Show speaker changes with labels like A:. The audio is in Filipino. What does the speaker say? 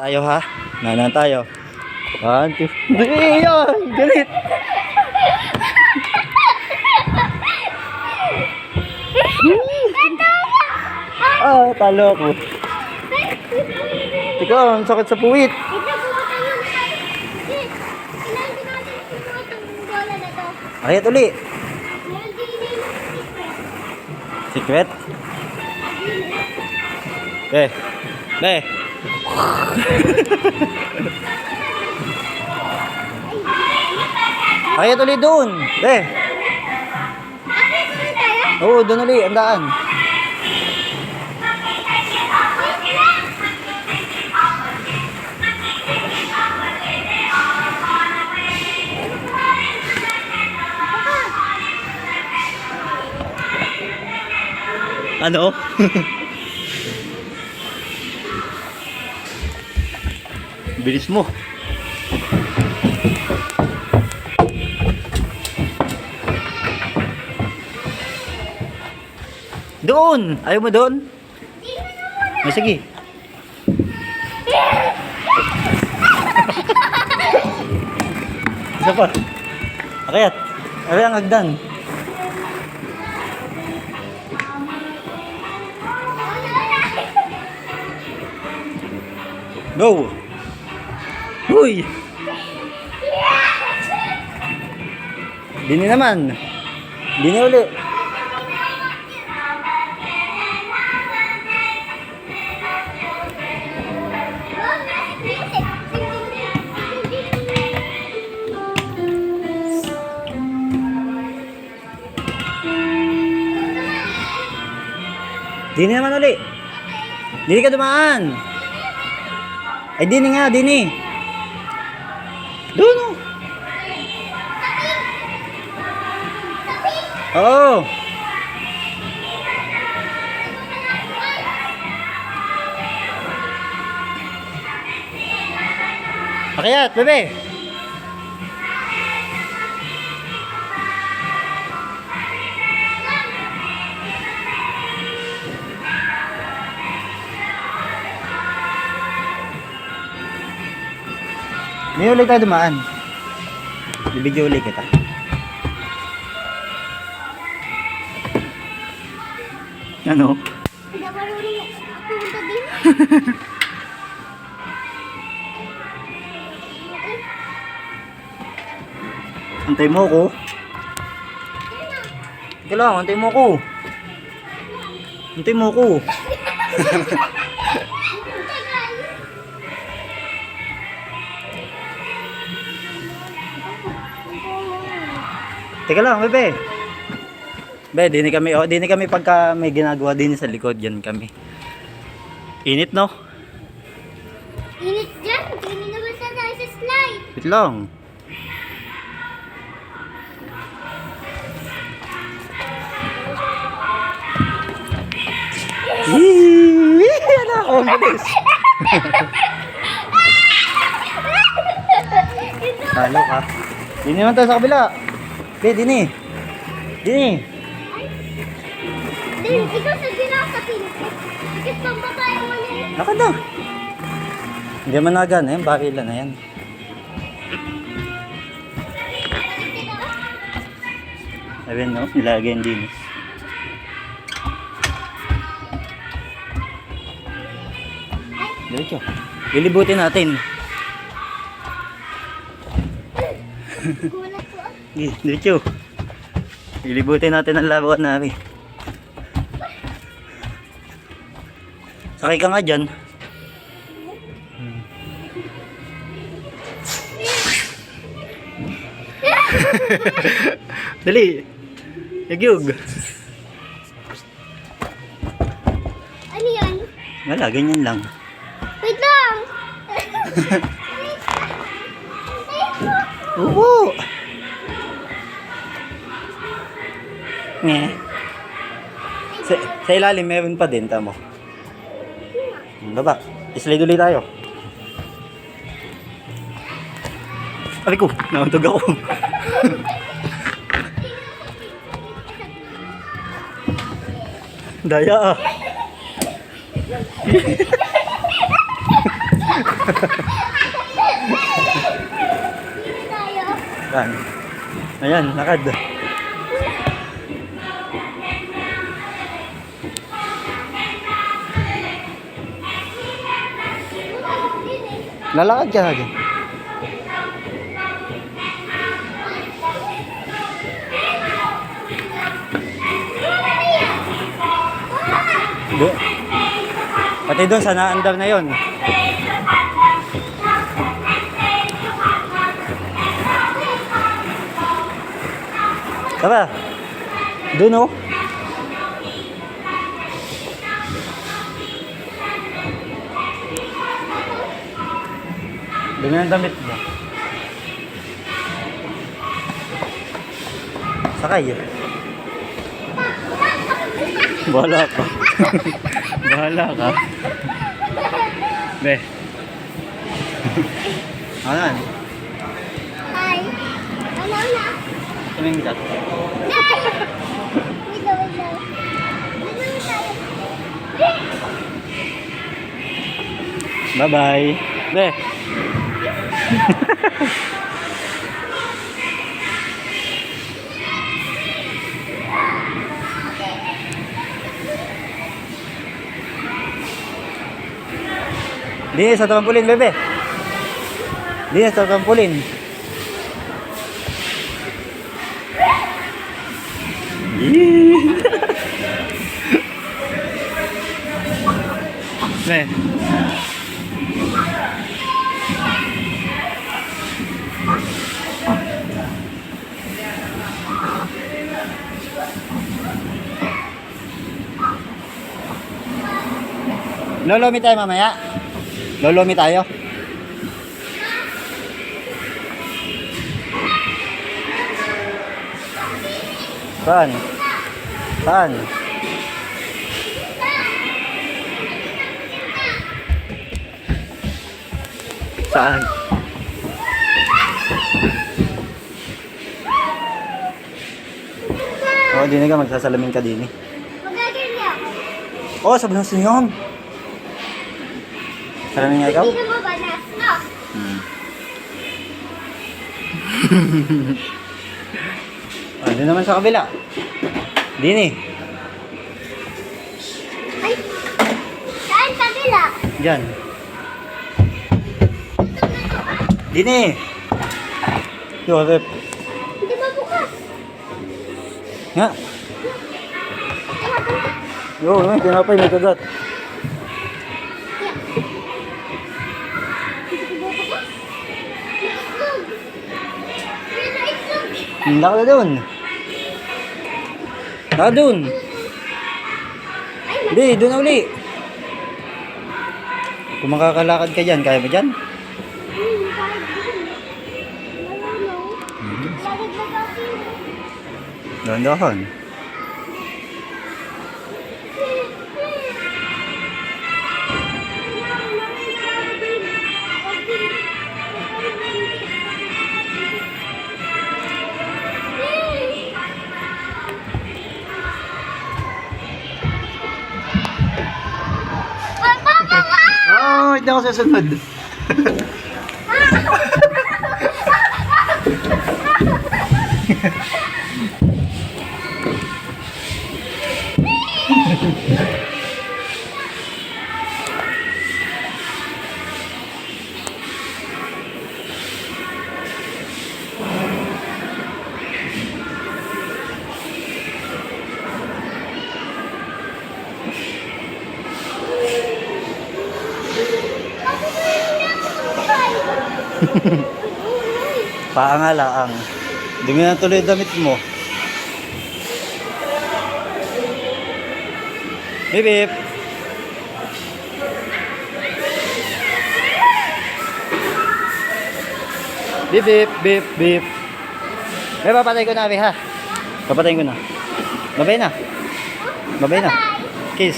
A: Tayo ha. Nanan tayo. 1, 2, 3. Ay, galit. Talo ako. Ikaw, ang sakit sa puwit. Ayat uli. Secret? Be. Ayat uli doon. Be. Oo, doon uli. Andaan. Ano? Bilis mo. Doon! Ayaw mo doon? Sige. Isa pa. Akayat. Aray ang hagdan. Go! Uy! Dini naman. Dini uli. Dini naman uli. Dini ka dumaan. Ay, dini nga, dini. Doon, oh. Oo. Pakiyat, bebe. Hindi ulit tayo dumaan. Bibigyan ulit kita. Ano? Antay mo ko. Ika lang, antay mo ko. Antay mo ko. Teka lang, bebe. Be, dini kami pagka may ginagawa din sa likod, yan kami. Init, no?
B: Init dyan. Hindi naman sa tayo sa slide.
A: Wait lang. Ano ako, ang bilis. Talo ka. Dini naman tayo sa kabila. Be, dini. Dini.
B: Din, ikaw sa ginakapin. Ikit pang bata yung mali.
A: Lakad na. Hindi man nagan, eh. Bakilan na yan. Sabi no, nilagay din. Diretso. Lilibutin natin.
B: Gulat ko ah.
A: Diretso. Lilibutin natin ang labawan namin. Sakay ka nga dyan. Dali. Yagyug.
B: Ano yan?
A: Wala, ganyan lang.
B: Wait lang!
A: Oo. Nge. Sa ilalim meron pa din, tamo. Baba. Slide ulit tayo. Aray ko, nauntog ako. Daya ah.
B: Dito tayo.
A: Saan? Ayan, lakad. Lalakad ka lagi. Do- Pati doon sa naandar na yon. Tara. Doon oh. Dumi ang damit mo. Sakay. Bahala ka. Bahala ka. Be. Ano yan?
B: Hi. Ano na?
A: Tumingin ka.
B: Nay! Wait lang, wait lang. Dito na tayo.
A: Bye-bye. Be. Dinis sa trampolin, bebe. Dinis sa trampolin. Be. Lolomi tayo mamaya. Lolomi tayo. Saan? Saan? Saan? Oo, di na ka magsasalamin ka din eh.
B: Magaganyan ako.
A: Oo, sabi ng sinyon. Salamin nga ikaw?
B: Hindi na mabanas, no?
A: Ano naman sa kabila? Dini.
B: Ay! Saan kabila?
A: Diyan. Dini. Yo, rep.
B: Hindi ba bukas?
A: Nga. Yo, tinapay may kagat.
B: Hindi ba bukas? Itlog! Yan na itlog!
A: Naka na doon. Naka doon.
B: Ay,
A: Hindi, doon na uli. Kung makakalakad ka dyan, kaya mo dyan? Dahan-dahan. Oh, hindi ako sasunod. Paangalaang. Dumi na tuloy damit mo. Bip bip. Bip bip bip bip. Papatay ko na, Abi, ha? Papatayin ko na. Babay na. Babay na. Kiss.